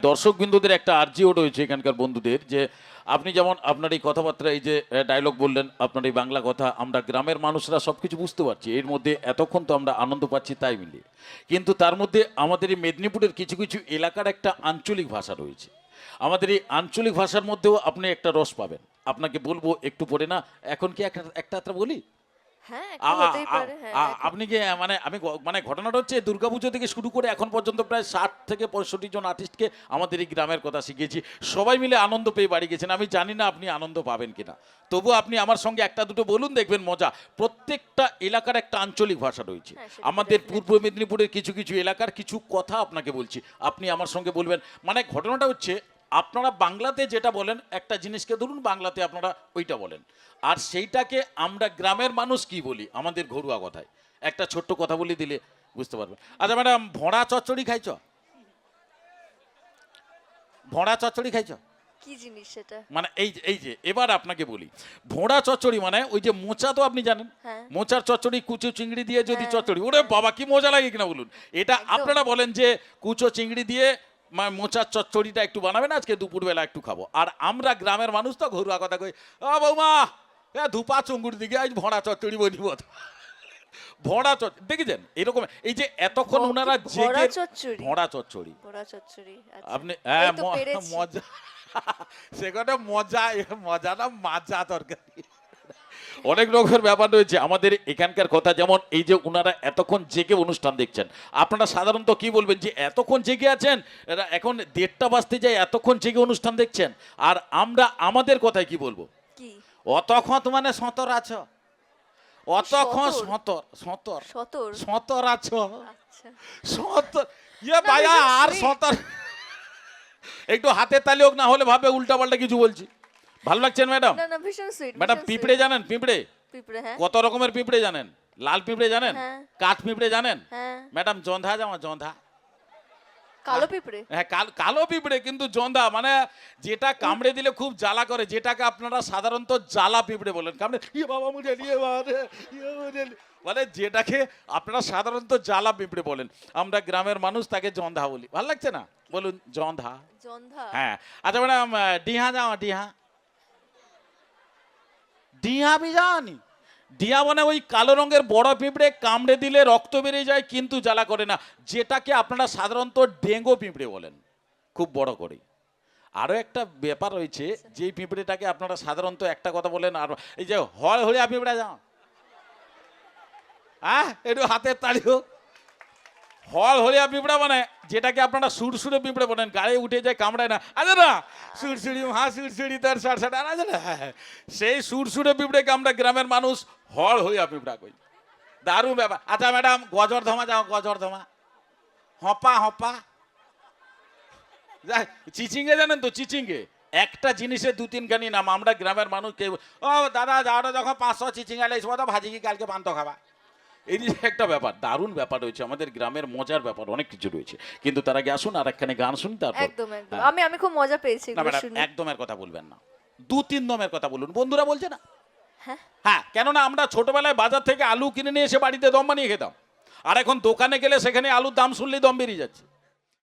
দর্শক বিন্দুদের একটা আর্জিও রয়েছে এখানকার বন্ধুদের যে আপনি যেমন আপনার এই কথাবার্তা এই যে ডায়লগ বললেন আপনার এই বাংলা কথা আমরা গ্রামের মানুষরা সব কিছু বুঝতে পারছি এর মধ্যে এতক্ষণ তো আমরা আনন্দ পাচ্ছি তাই মিলিয়ে কিন্তু তার মধ্যে আমাদের এই মেদিনীপুরের কিছু কিছু এলাকার একটা আঞ্চলিক ভাষা রয়েছে আমাদের এই আঞ্চলিক ভাষার মধ্যেও আপনি একটা রস পাবেন আপনাকে বলবো একটু পরে না এখন কি একটা বলি হ্যাঁ, একটু হতেই পারে, হ্যাঁ, এখন। আপনি কি মানে মানে ঘটনাটা হচ্ছে দুর্গাপুজো থেকে শুরু করে এখন পর্যন্ত প্রায় 60 থেকে 65 জন আর্টিস্টকে আমাদের এই গ্রামের কথা শিখিয়েছি সবাই মিলে আনন্দ পেয়ে বাড়ি গেছেন আমি জানি না আপনি আনন্দ পাবেন কিনা তবু আপনি আমার সঙ্গে একটা দুটো বলুন দেখবেন মজা প্রত্যেকটা এলাকার একটা আঞ্চলিক ভাষা রয়েছে হ্যাঁ, সেটা আমাদের definitely। পূর্ব মেদিনীপুরের কিছু কিছু এলাকার কিছু কথা আপনাকে বলছি আপনি আমার সঙ্গে বলবেন মানে ঘটনাটা হচ্ছে আপনারা বাংলাতে যেটা বলেন একটা জিনিসকে ধরুন বাংলাতে আপনারা ওইটা বলেন আর সেইটাকে আমরা গ্রামের মানুষ কি বলি আমাদের ঘরোয়া কথায় একটা ছোট্ট কথা বলে দিলে বুঝতে পারবেন আচ্ছা ম্যাডাম ভোঁড়া চচ্চড়ি খাইছ ভোঁড়া চচ্চড়ি খাইছ কি জিনিস সেটা? মানে এই যে এবার আপনাকে বলি ভোঁড়া চচ্চড়ি মানে ওই যে মোচা তো আপনি জানেন হ্যাঁ। মোচার চচ্চড়ি কুচো চিংড়ি দিয়ে যদি হ্যাঁ। চচ্চড়ি ওরে বাবা কি মজা লাগে কিনা বলুন এটা একদম। আপনারা বলেন যে কুচো চিংড়ি দিয়ে মোচার চচ্চড়িটা একটু বানাবেন আজকে দুপুরবেলা একটু খাবো আর আমরা গ্রামের মানুষ তো ঘরোয়া কথা কই বৌমা ধুপা চুঙ্গুর দিকে আজ ভোঁড়া চচ্চড়ি বনিব ভোঁড়া চচ্চড়ি দেখেছেন এরকম এই যে এতক্ষণ ওনারা ভরা জেগে চচ্চড়ি। ভোঁড়া চচ্চড়ি বড়া চচ্চড়ি, আচ্ছা। আপনি এই তো পেরেছি। মজা সেখানে মজা মজা না মাজা তরকারি অনেক রকমের ব্যাপার রয়েছে আমাদের এখানকার কথা যেমন এই যে ওনারা এতক্ষণ জেগে অনুষ্ঠান দেখছেন আপনারা সাধারণত কি বলবেন যে এতক্ষণ জেগে আছেন এরা এখন 1:30টা বাজতে যায় এতক্ষণ জেগে অনুষ্ঠান দেখছেন আর আমরা আমাদের কথায় কি বলবো কি? অতক্ষণ মানে সতর আছো অতক্ষণ সতর সতর সতর? সতর আছো আচ্ছা। সতর ইয়ে না, ভাইয়া ভীষণ আর sweet। সতর একটু হাতে তালি হোক না হলে ভাবে উল্টা পাল্টা কিছু বলছি ভালো লাগছেন ম্যাডাম না, না, ভীষণ সুইট। ম্যাডাম পিঁপড়ে জানেন পিঁপড়ে পিঁপড়ে, হ্যাঁ। কত রকমের পিঁপড়ে জানেন লাল পিঁপড়ে জানেন হ্যাঁ। কাঠ পিঁপড়ে জানেন হ্যাঁ। ম্যাডাম জন্ধা জামা জন্ধা কালো পিঁপড়ে? হ্যাঁ কালো পিঁপড়ে কিন্তু জন্ধা মানে যেটা কামড়ে দিলে খুব জ্বালা করে যেটাকে আপনারা সাধারণত জ্বালা পিঁপড়ে বলেন কামড়ে ইয়ে বাবা মুঝে নিয়ে মানে যেটাকে আপনারা সাধারণত জ্বালা পিঁপড়ে বলেন আমরা গ্রামের মানুষ তাকে জন্ধা বলি ভালো লাগছে না বলুন জন্ধা জন্ধা? হ্যাঁ আচ্ছা ম্যাডাম ডিহা যাও ডিহা ডিহা বি যাওনি ডিয়া মানে ওই কালো রঙের বড় পিঁপড়ে কামড়ে দিলে রক্ত বেরিয়ে যায় কিন্তু জ্বালা করে না যেটাকে আপনারা সাধারণত ডেঙ্গু পিঁপড়ে বলেন খুব বড় করে আরও একটা ব্যাপার রয়েছে যেই পিঁপড়েটাকে আপনারা সাধারণত একটা কথা বলেন আর এই যে হয় হলিয়া পিঁপড়া যাও হ্যাঁ একটু হাতের তালি হোক হল হলিয়া পিঁপড়া মানে যেটাকে আপনারা সুরসুরে পিঁপড়ে বলেন গায়ে উঠে যায় কামড়ায় না আচ্ছা না সুরসুড়ি সুরসুড়ি তার সার আছে না সেই সুরসুরে পিঁপড়েকে আমরা গ্রামের মানুষ হল হইয়া পিঁপড়া কই দারুণ ব্যাপার আচ্ছা ম্যাডাম গজর ধমা যাও গজর ধমা হপা হপা চিচিঙ্গে জানেন তো চিচিঙ্গে একটা জিনিসের 2-3 গানি নাম আমরা গ্রামের মানুষ কেউ ও দাদা যাওয়াটা যখন 500 চিচিঙ্গা লাইসবো তো ভাজি কি কালকে পান্ত খাবা এই যে একটা ব্যাপার দারুণ ব্যাপার রয়েছে আমাদের গ্রামের মজার ব্যাপার অনেক কিছু রয়েছে কিন্তু তার আগে আসুন আর একখানে গান শুনি তারপর একদম একদম। হ্যাঁ। আমি খুব মজা পেয়েছি না এগুলো ম্যাডাম শুনে। একদমের কথা বলবেন না 2-3 দমের কথা বলুন বন্ধুরা বলছে না হ্যাঁ। হ্যাঁ কেননা আমরা ছোটবেলায় বাজার থেকে আলু কিনে নিয়ে এসে বাড়িতে দম বানিয়ে খেতাম আর এখন দোকানে গেলে সেখানে আলুর দাম শুনলেই দম বেরিয়ে যাচ্ছে